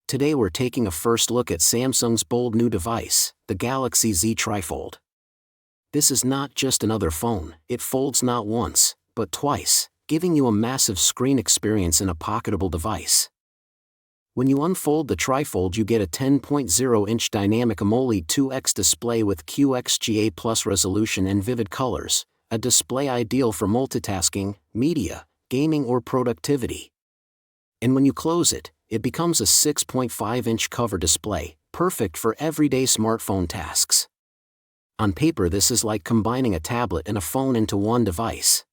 Today we're taking a first look at Samsung's bold new device, the Galaxy Z TriFold. This is not just another phone, it folds not once, but twice, giving you a massive screen experience in a pocketable device. When you unfold the TriFold, you get a 10.0-inch dynamic AMOLED 2x display with QXGA Plus resolution and vivid colors, a display ideal for multitasking, media, gaming or productivity. And when you close it, it becomes a 6.5-inch cover display, perfect for everyday smartphone tasks. On paper, this is like combining a tablet and a phone into one device.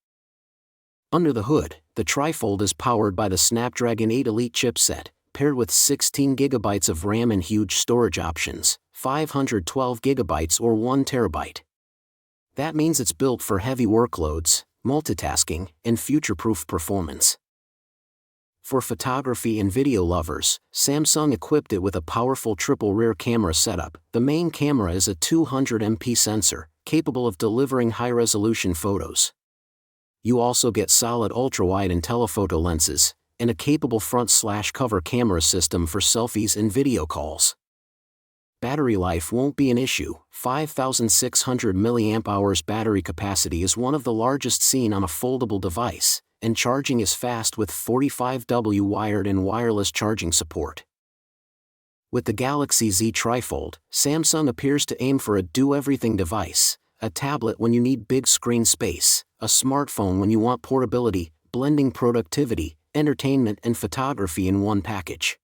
Under the hood, the TriFold is powered by the Snapdragon 8 Elite chipset, paired with 16 GB of RAM and huge storage options, 512 GB or 1 TB. That means it's built for heavy workloads, multitasking, and future-proof performance. For photography and video lovers, Samsung equipped it with a powerful triple rear camera setup. The main camera is a 200MP sensor, capable of delivering high-resolution photos. You also get solid ultra-wide and telephoto lenses, and a capable front/cover camera system for selfies and video calls. Battery life won't be an issue. 5,600 mAh battery capacity is one of the largest seen on a foldable device, and charging is fast with 45W wired and wireless charging support. With the Galaxy Z TriFold, Samsung appears to aim for a do-everything device, a tablet when you need big screen space, a smartphone when you want portability, blending productivity, entertainment and photography in one package.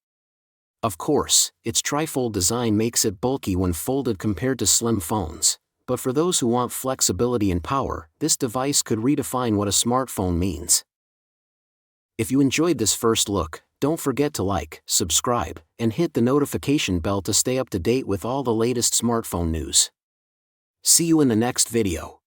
Of course, its TriFold design makes it bulky when folded compared to slim phones, but for those who want flexibility and power, this device could redefine what a smartphone means. If you enjoyed this first look, don't forget to like, subscribe, and hit the notification bell to stay up to date with all the latest smartphone news. See you in the next video.